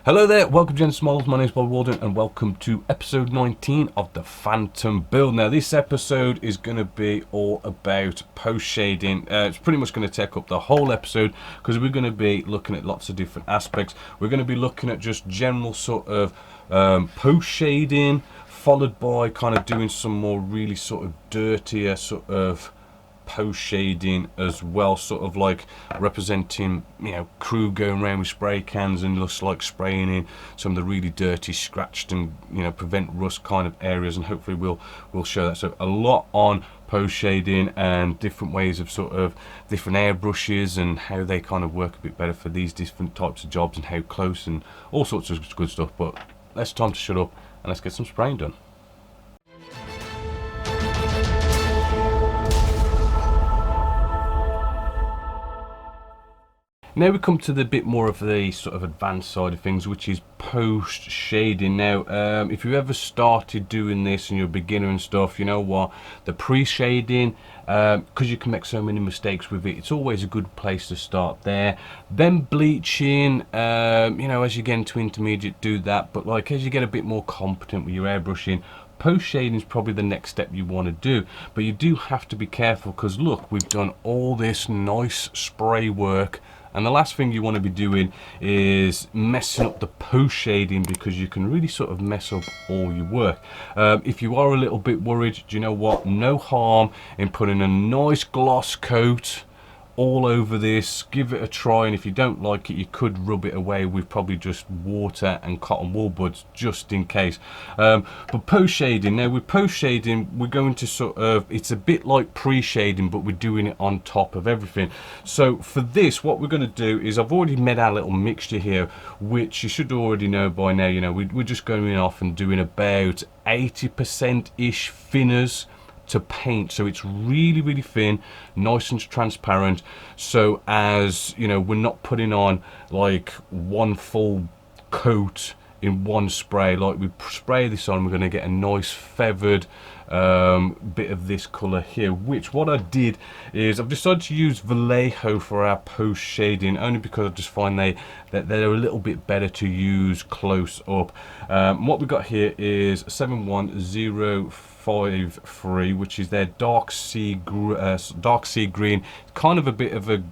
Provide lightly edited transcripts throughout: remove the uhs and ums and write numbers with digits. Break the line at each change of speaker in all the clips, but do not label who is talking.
Hello there, welcome to Models. My name is Bob Walden and welcome to episode 19 of the Phantom build. Now this episode is going to be all about post shading. It's pretty much going to take up the whole episode because we're going to be looking at lots of different aspects. We're going to be looking at just general sort of post shading, followed by kind of doing some more really sort of dirtier sort of post shading as well, sort of like representing, you know, crew going around with spray cans and just like spraying in some of the really dirty, scratched and, you know, prevent rust kind of areas, and hopefully we'll show that. So a lot on post shading and different ways of sort of different airbrushes and how they kind of work a bit better for these different types of jobs and how close and all sorts of good stuff. But let's time to shut up and let's get some spraying done. Now we come to the bit more of the sort of advanced side of things, which is post shading. Now if you ever started doing this and you're a beginner and stuff, you know what, the pre-shading, because you can make so many mistakes with it, it's always a good place to start there. Then bleaching, you know, as you get into intermediate, do that, but like as you get a bit more competent with your airbrushing, post shading is probably the next step you want to do. But you do have to be careful because look, we've done all this nice spray work, and the last thing you want to be doing is messing up the post shading, because you can really sort of mess up all your work. If you are a little bit worried, do you know what, no harm in putting a nice gloss coat all over this. Give it a try, and if you don't like it, you could rub it away with probably just water and cotton wool buds just in case. But post shading, now with post shading we're going to sort of, it's a bit like pre-shading, but we're doing it on top of everything. So for this, what we're going to do is, I've already made our little mixture here, which you should already know by now. You know, we're just going off and doing about 80% ish thinners to paint, so it's really thin, nice and transparent, so as you know, we're not putting on like one full coat in one spray. Like we spray this on, we're going to get a nice feathered bit of this color here, which what I did is I've decided to use Vallejo for our post shading, only because I just find that they're a little bit better to use close up. What we got here is 71053, which is their dark sea green, kind of a bit of a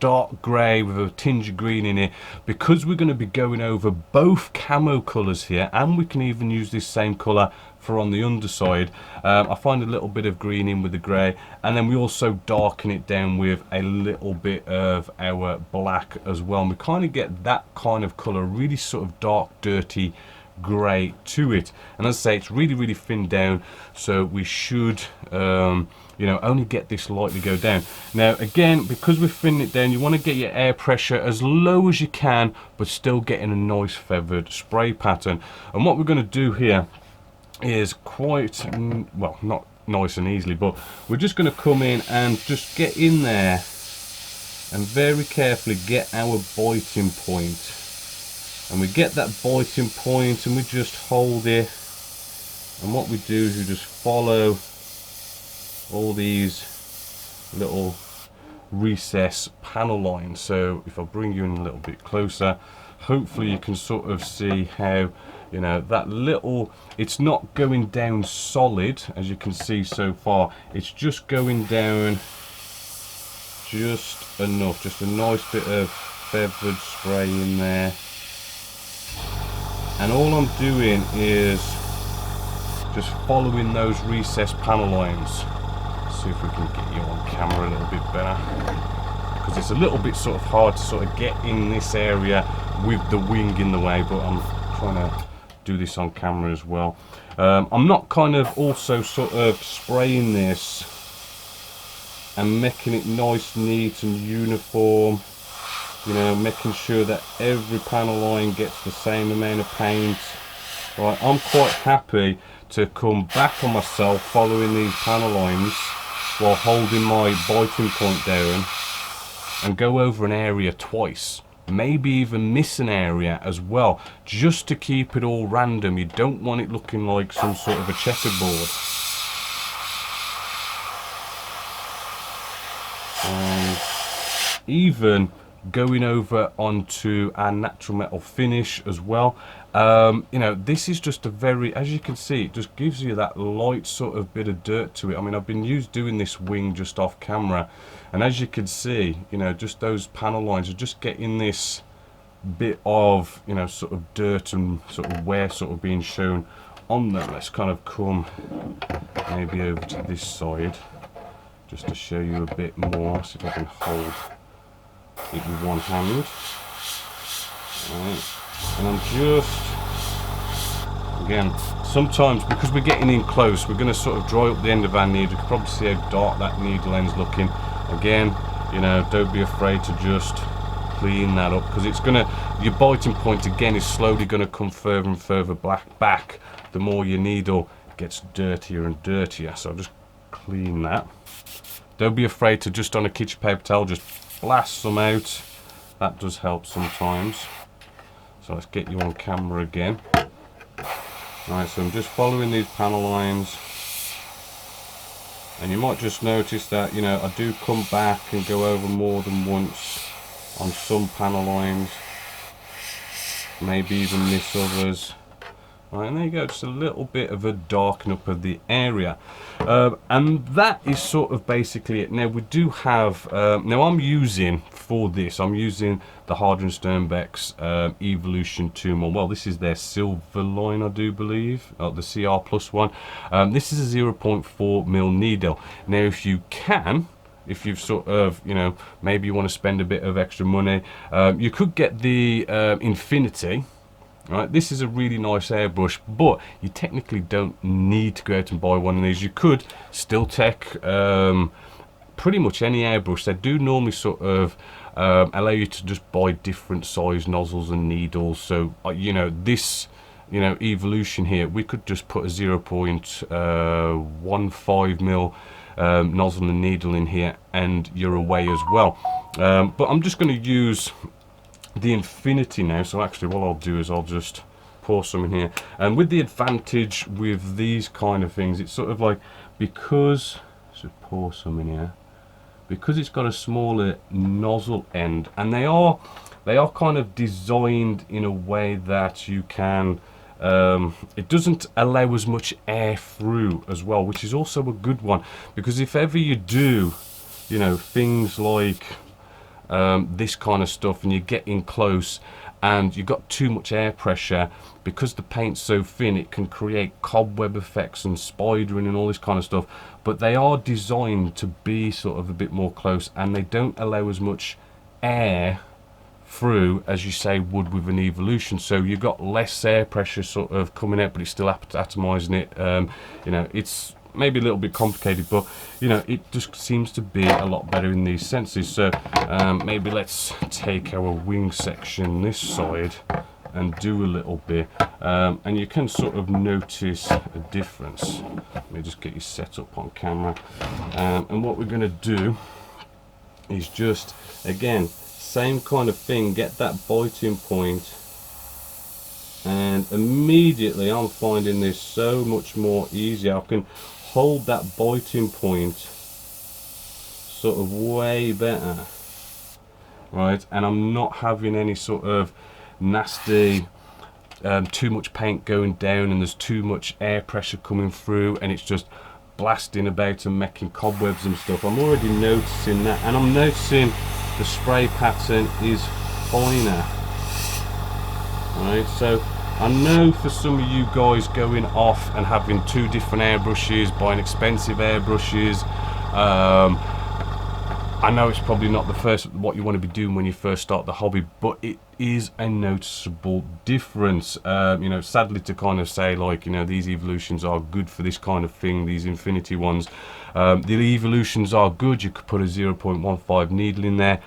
dark grey with a tinge of green in it, because we're going to be going over both camo colours here, and we can even use this same colour for on the underside. I find a little bit of green in with the grey, and then we also darken it down with a little bit of our black as well, and we kind of get that kind of colour, really sort of dark, dirty grey to it. And as I say, it's really thin down, so we should you know, only get this lightly go down. Now again, because we're thinning it down, you want to get your air pressure as low as you can, but still getting a nice feathered spray pattern. And what we're going to do here is quite, well, not nice and easily, but we're just going to come in and just get in there and very carefully get our biting point. And we get that biting point and we just hold it, and what we do is we just follow all these little recess panel lines. So if I bring you in a little bit closer, hopefully you can sort of see how, you know, that little, it's not going down solid as you can see so far, it's just going down just enough, just a nice bit of feathered spray in there. And all I'm doing is just following those recessed panel lines. Let's see if we can get you on camera a little bit better, because it's a little bit sort of hard to sort of get in this area with the wing in the way, but I'm trying to do this on camera as well. I'm not kind of also sort of spraying this and making it nice, neat and uniform, you know, making sure that every panel line gets the same amount of paint. Right, I'm quite happy to come back on myself following these panel lines while holding my biting point down and go over an area twice, maybe even miss an area as well, just to keep it all random. You don't want it looking like some sort of a checkerboard. And even going over onto our natural metal finish as well. You know, this is just a very, as you can see, it just gives you that light sort of bit of dirt to it. I mean, I've been doing this wing just off camera, and as you can see, you know, just those panel lines are just getting this bit of, you know, sort of dirt and sort of wear sort of being shown on them. Let's kind of come maybe over to this side just to show you a bit more. See if I can hold it with one hand. Right. And I'm just, again, sometimes because we're getting in close, we're going to sort of dry up the end of our needle. You can probably see how dark that needle end's looking. Again, you know, don't be afraid to just clean that up, because it's gonna, your biting point again is slowly going to come further and further back the more your needle gets dirtier and dirtier. So I'll just clean that. Don't be afraid to just on a kitchen paper towel just blast some out. That does help sometimes. So let's get you on camera again. Right, so I'm just following these panel lines, and you might just notice that, you know, I do come back and go over more than once on some panel lines, maybe even miss others. Right, and there you go, just a little bit of a darken up of the area, and that is sort of basically it. Now we do have, now I'm using for this, I'm using the Harder & Sternbeck's Evolution 2 more. Well, this is their silver line, I do believe, the CR plus one. This is a 0.4mm needle. Now if you can, if you've sort of, you know, maybe you want to spend a bit of extra money, you could get the Infinity. Right, this is a really nice airbrush, but you technically don't need to go out and buy one of these. You could still take pretty much any airbrush. They do normally sort of allow you to just buy different size nozzles and needles. So you know, this, you know, Evolution here, we could just put a 0.15mm nozzle and needle in here, and you're away as well. But I'm just going to use the Infinity now. So actually what I'll do is I'll just pour some in here, and with the advantage with these kind of things, it's sort of like, because, so pour some in here, because it's got a smaller nozzle end, and they are kind of designed in a way that you can, it doesn't allow as much air through as well, which is also a good one, because if ever you do, you know, things like this kind of stuff, and you're getting close and you've got too much air pressure, because the paint's so thin, it can create cobweb effects and spidering and all this kind of stuff. But they are designed to be sort of a bit more close, and they don't allow as much air through as you say would with an Evolution. So you've got less air pressure sort of coming out, but it's still atomizing it. You know, it's maybe a little bit complicated, but you know, it just seems to be a lot better in these senses. So maybe let's take our wing section this side and do a little bit, and you can sort of notice a difference. Let me just get you set up on camera, and what we're going to do is just, again, same kind of thing, get that biting point, and immediately I'm finding this so much more easier. I can hold that biting point sort of way better, right, and I'm not having any sort of nasty too much paint going down, and there's too much air pressure coming through, and it's just blasting about and making cobwebs and stuff. I'm already noticing that, and I'm noticing the spray pattern is finer. Right, so I know for some of you guys going off and having two different airbrushes, buying expensive airbrushes, I know it's probably not the first what you want to be doing when you first start the hobby, but it is a noticeable difference. You know, sadly to kind of say, like, you know, these Evolutions are good for this kind of thing, these Infinity ones. The Evolutions are good, you could put a 0.15 needle in there,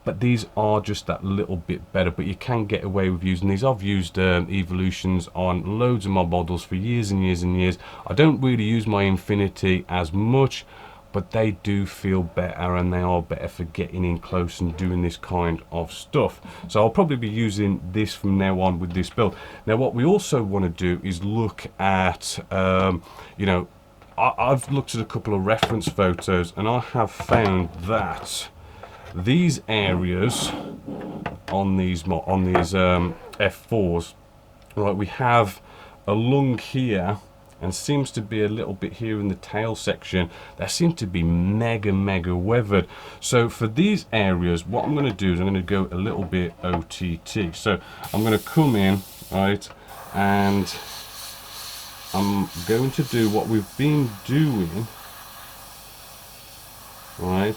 but these are just that little bit better. But you can get away with using these. I've used Evolutions on loads of my models for years and years and years. I don't really use my Infinity as much, but they do feel better, and they are better for getting in close and doing this kind of stuff. So I'll probably be using this from now on with this build. Now what we also want to do is look at, you know, I've looked at a couple of reference photos, and I have found that these areas on these F4s, right, we have a lung here, and seems to be a little bit here in the tail section that seem to be mega weathered. So for these areas, what I'm going to do is I'm going to go a little bit OTT. So I'm going to come in, right, and I'm going to do what we've been doing, right,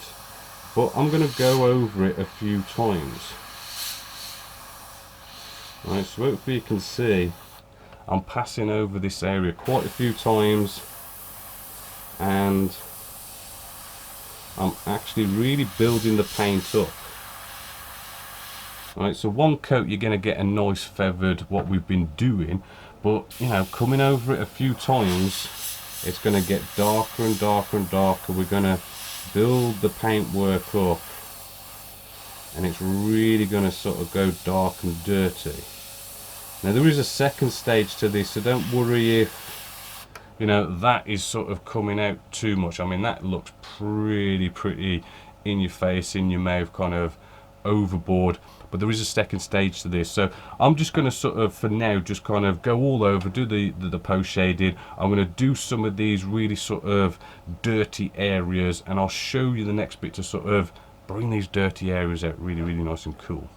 but I'm going to go over it a few times. Right, so hopefully you can see I'm passing over this area quite a few times, and I'm actually really building the paint up. Right, so one coat you're going to get a nice feathered what we've been doing, but you know, coming over it a few times, it's going to get darker and darker and darker. We're going to build the paintwork up, and it's really going to sort of go dark and dirty. Now there is a second stage to this, so don't worry if, you know, that is sort of coming out too much. I mean, that looks pretty in your face, in your mouth, kind of overboard. But there is a second stage to this, so I'm just going to sort of, for now, just kind of go all over, do the post shading. I'm going to do some of these really sort of dirty areas, and I'll show you the next bit to sort of bring these dirty areas out really nice and cool.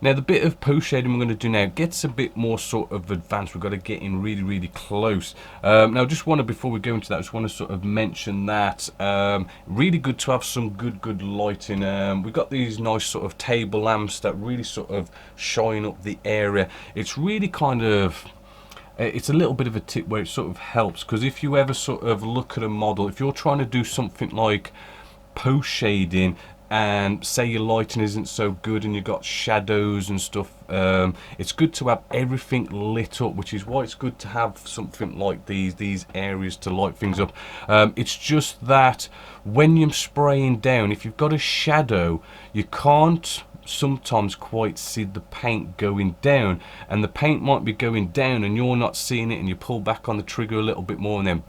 Now the bit of post shading we're going to do now gets a bit more sort of advanced. We've got to get in really close. Now just want to, before we go into that, I just want to sort of mention that really good to have some good lighting. We've got these nice sort of table lamps that really sort of shine up the area. It's really kind of, it's a little bit of a tip where it sort of helps, because if you ever sort of look at a model, if you're trying to do something like post shading and say your lighting isn't so good and you've got shadows and stuff, it's good to have everything lit up, which is why it's good to have something like these areas to light things up. It's just that when you're spraying down, if you've got a shadow, you can't sometimes quite see the paint going down, and the paint might be going down and you're not seeing it, and you pull back on the trigger a little bit more, and then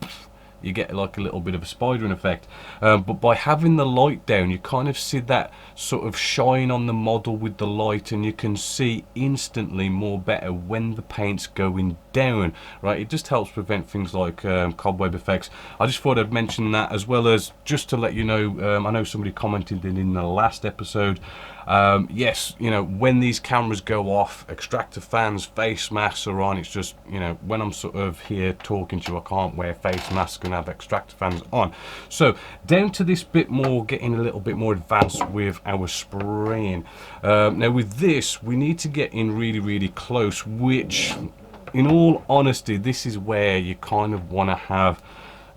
you get like a little bit of a spidering effect. But by having the light down, you kind of see that sort of shine on the model with the light, and you can see instantly more better when the paint's going down, right? It just helps prevent things like cobweb effects. I just thought I'd mention that, as well as just to let you know, I know somebody commented in the last episode, yes, you know, when these cameras go off, extractor fans, face masks are on. It's just, you know, when I'm sort of here talking to you, I can't wear face masks and have extractor fans on. So down to this bit more, getting a little bit more advanced with our spraying. Now with this, we need to get in really close, which in all honesty, this is where you kind of want to have,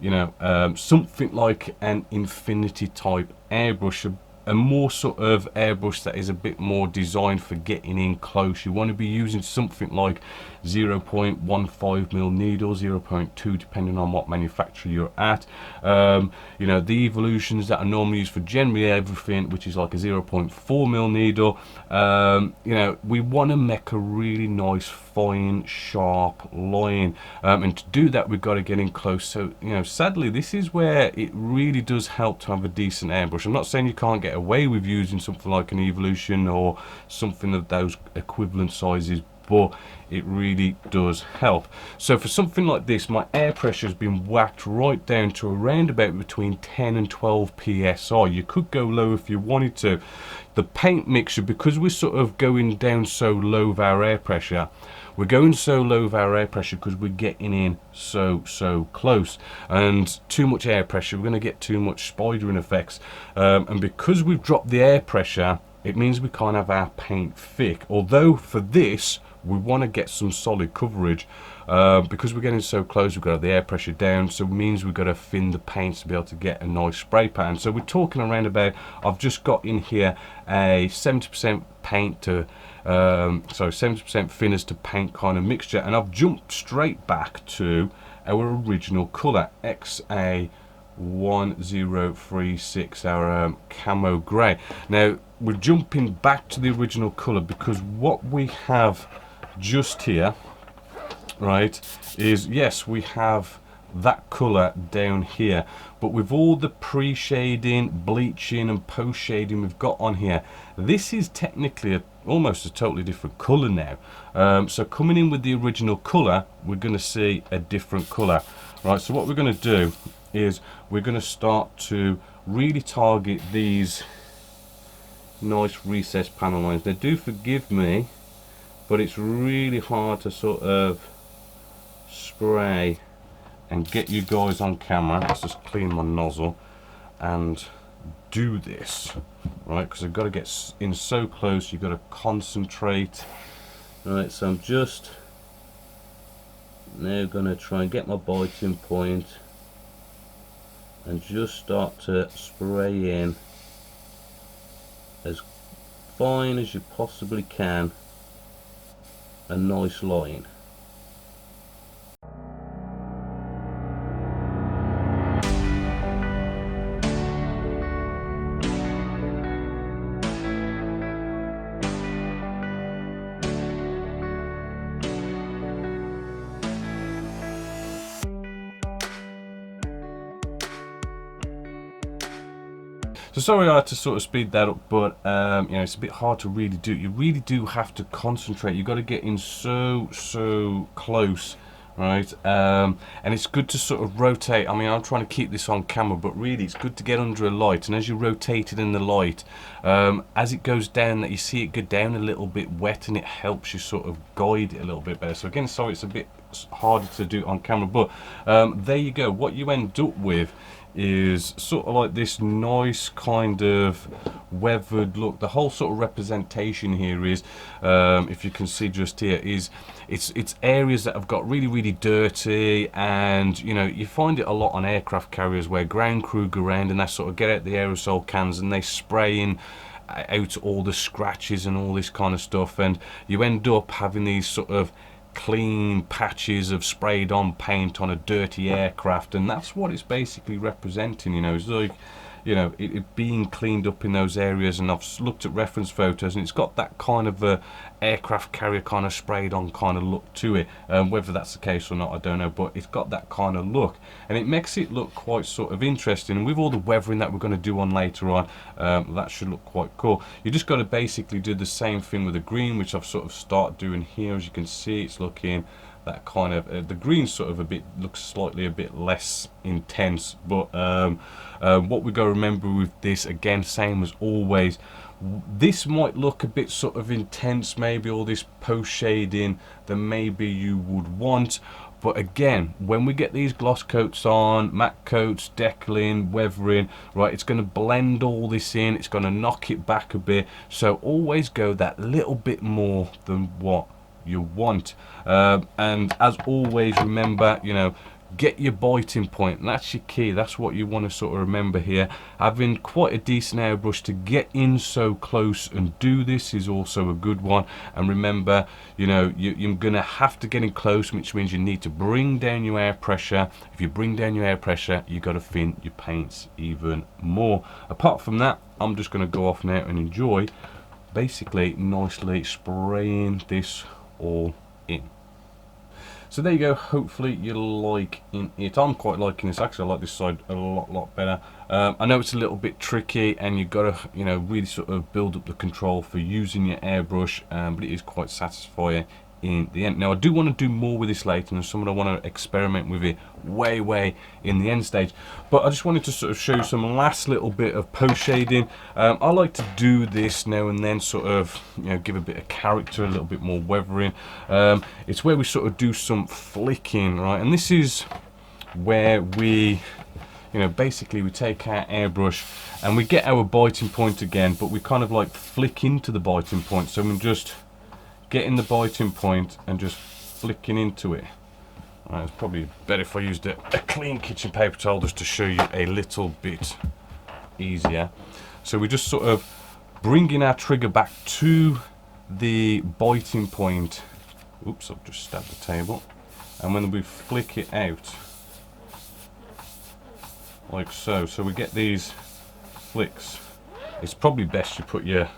you know, something like an infinity type airbrush, a more sort of airbrush that is a bit more designed for getting in close. You want to be using something like 0.15mm needle, 0.2 depending on what manufacturer you're at. You know, the evolutions that are normally used for generally everything, which is like a 0.4mm needle. You know, we want to make a really nice fine sharp line, and to do that we've got to get in close. So, you know, sadly this is where it really does help to have a decent airbrush. I'm not saying you can't get away with using something like an Evolution or something of those equivalent sizes, but it really does help. So for something like this, my air pressure has been whacked right down to around about between 10 and 12 psi. You could go low if you wanted to. The paint mixture, because we're sort of going down so low with our air pressure, we're going so low with our air pressure because we're getting in so close, and too much air pressure, we're going to get too much spidering effects, and because we've dropped the air pressure, it means we can't have our paint thick. Although for this we want to get some solid coverage, because we're getting so close, we've got to have the air pressure down, so it means we've got to thin the paints to be able to get a nice spray pattern. So we're talking around about, I've just got in here a 70% paint to 70% thinners to paint kind of mixture, and I've jumped straight back to our original colour, XA1036, our camo grey. Now we're jumping back to the original colour because what we have just here, right, is, yes, we have that colour down here. But with all the pre-shading, bleaching and post-shading we've got on here, this is technically almost a totally different colour now. So coming in with the original colour, we're going to see a different colour. Right, so what we're going to do is we're going to start to really target these nice recessed panel lines. Now do forgive me, but it's really hard to sort of spray and get you guys on camera. Let's just clean my nozzle and do this, right? Because I've got to get in so close, you've got to concentrate. Right, so I'm just now going to try and get my biting point and just start to spray in as fine as you possibly can a nice line. So sorry I had to sort of speed that up, but you know, it's a bit hard to really do. You really do have to concentrate. You've got to get in so close, right? And it's good to sort of rotate. I mean, I'm trying to keep this on camera, but really it's good to get under a light. And as you rotate it in the light, as it goes down, that you see it go down a little bit wet, and it helps you sort of guide it a little bit better. So again, sorry it's a bit harder to do on camera, but there you go. What you end up with is sort of like this nice kind of weathered look. The whole sort of representation here is, if you can see just here, is it's areas that have got really dirty, and you know, you find it a lot on aircraft carriers where ground crew go around and they sort of get out the aerosol cans and they spray in out all the scratches and all this kind of stuff, and you end up having these sort of clean patches of sprayed on paint on a dirty aircraft, and that's what it's basically representing. You know, it's like, you know, it being cleaned up in those areas. And I've looked at reference photos and it's got that kind of a aircraft carrier kind of sprayed on kind of look to it. Whether that's the case or not, I don't know, but it's got that kind of look, and it makes it look quite sort of interesting. And with all the weathering that we're going to do on later on, that should look quite cool. You just got to basically do the same thing with the green, which I've sort of started doing here. As you can see, it's looking that kind of the green sort of looks slightly a bit less intense, but what we got to remember with this, again, same as always, this might look a bit sort of intense, maybe all this post shading than maybe you would want. But again, when we get these gloss coats on, matte coats, decaling, weathering, right, it's going to blend all this in, it's going to knock it back a bit. So always go that little bit more than what you want. And as always, remember, you know, get your biting point, and that's your key. That's what you want to sort of remember here. Having quite a decent airbrush to get in so close and do this is also a good one. And remember, you know, you're gonna have to get in close, which means you need to bring down your air pressure. If you bring down your air pressure, you got to thin your paints even more. Apart from that, I'm just going to go off now and enjoy basically nicely spraying this all in. So there you go. Hopefully you're liking it. I'm quite liking this. Actually, I like this side a lot better. I know it's a little bit tricky, and you've got to, you know, really sort of build up the control for using your airbrush, but it is quite satisfying in the end. Now I do want to do more with this later, and someone I want to experiment with it way in the end stage, but I just wanted to sort of show you some last little bit of post shading. I like to do this now and then, sort of, you know, give a bit of character, a little bit more weathering. It's where we sort of do some flicking, right? And this is where we, you know, basically we take our airbrush and we get our biting point again, but we kind of like flick into the biting point. So we just getting the biting point and just flicking into it. Right, it's probably better if I used a clean kitchen paper towel just to show you a little bit easier. So we just sort of bringing our trigger back to the biting point. Oops, I've just stabbed the table. And when we flick it out, like so. So we get these flicks. It's probably best you put your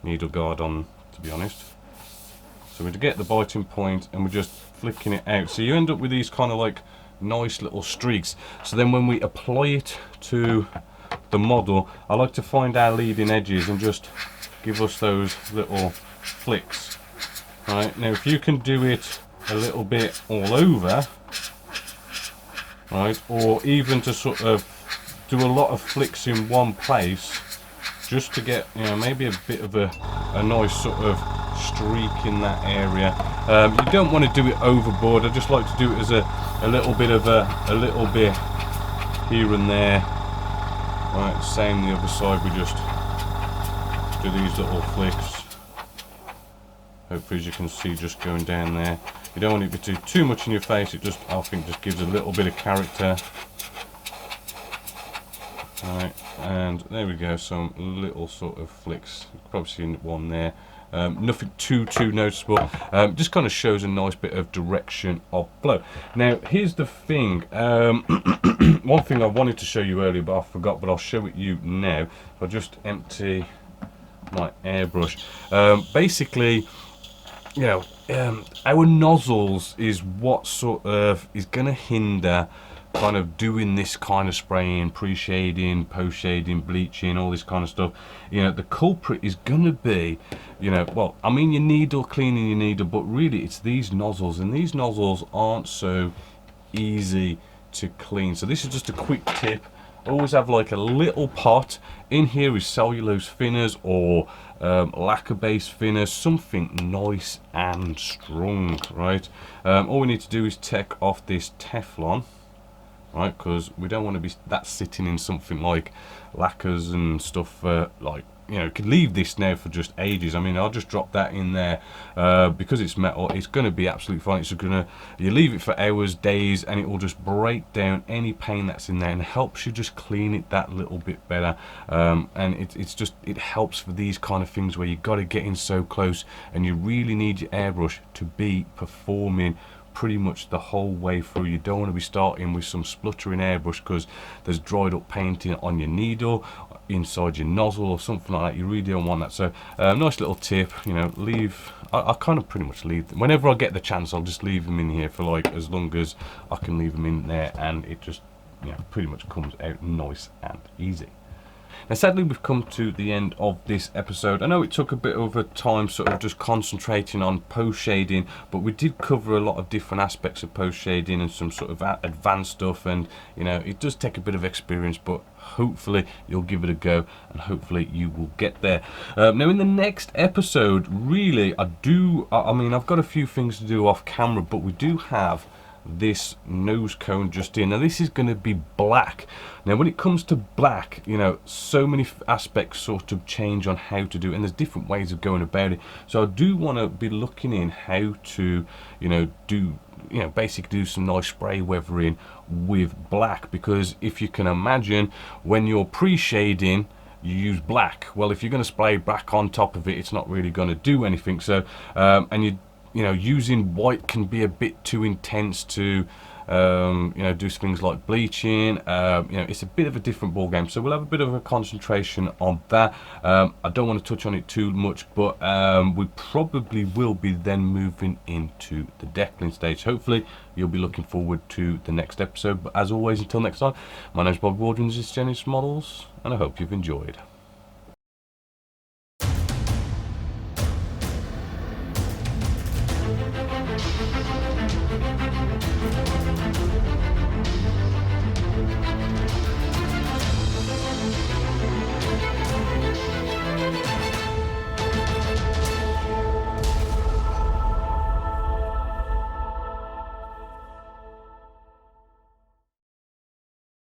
needle guard on, to be honest. So we get the biting point and we're just flicking it out. So you end up with these kind of like nice little streaks. So then when we apply it to the model, I like to find our leading edges and just give us those little flicks. Right, now if you can do it a little bit all over, right, or even to sort of do a lot of flicks in one place, just to get, you know, maybe a bit of a nice sort of streak in that area. You don't want to do it overboard. I just like to do it as a little bit of a little bit here and there. Right, same the other side, we just do these little flicks. Hopefully, as you can see, just going down there. You don't want it to do too much in your face. It just, I think, just gives a little bit of character. Right, and there we go, some little sort of flicks. You can probably see one there. Nothing too noticeable. Just kind of shows a nice bit of direction of flow. Now, here's the thing. One thing I wanted to show you earlier, but I forgot, but I'll show it you now. If I just empty my airbrush. Basically, you know, our nozzles is what sort of is going to hinder kind of doing this kind of spraying, pre-shading, post-shading, bleaching, all this kind of stuff. You know, the culprit is going to be, you know, well, I mean your needle, cleaning your needle, but really it's these nozzles, and these nozzles aren't so easy to clean. So this is just a quick tip. Always have like a little pot. In here is cellulose thinners or lacquer-based thinners, something nice and strong, right? All we need to do is take off this Teflon, right, because we don't want to be that sitting in something like lacquers and stuff. Like, you know, you could leave this now for just ages. I mean, I'll just drop that in there because it's metal. It's going to be absolutely fine. It's gonna, you leave it for hours, days, and it will just break down any paint that's in there and helps you just clean it that little bit better. And it's just, it helps for these kind of things where you got to get in so close and you really need your airbrush to be performing pretty much the whole way through. You don't want to be starting with some spluttering airbrush because there's dried up painting on your needle, inside your nozzle or something like that. You really don't want that. So nice little tip, you know, leave, I kind of pretty much leave them. Whenever I get the chance, I'll just leave them in here for like as long as I can leave them in there, and it just, you know, pretty much comes out nice and easy. Now sadly we've come to the end of this episode. I know it took a bit of a time sort of just concentrating on post shading, but we did cover a lot of different aspects of post shading and some sort of advanced stuff, and you know, it does take a bit of experience, but hopefully you'll give it a go and hopefully you will get there. Now in the next episode, really I mean I've got a few things to do off camera, but we do have this nose cone just in. Now this is going to be black. Now when it comes to black, you know, so many aspects sort of change on how to do it, and there's different ways of going about it. So I do want to be looking in how to, you know, do, you know, basically do some nice spray weathering with black, because if you can imagine, when you're pre-shading you use black. Well, if you're going to spray black on top of it, it's not really going to do anything. So and you know, using white can be a bit too intense to, you know, do things like bleaching. You know, it's a bit of a different ball game, so we'll have a bit of a concentration on that. I don't want to touch on it too much, but we probably will be then moving into the deckling stage. Hopefully you'll be looking forward to the next episode, but as always, until next time, my name is Bob Wardren, this is Genius Models, and I hope you've enjoyed.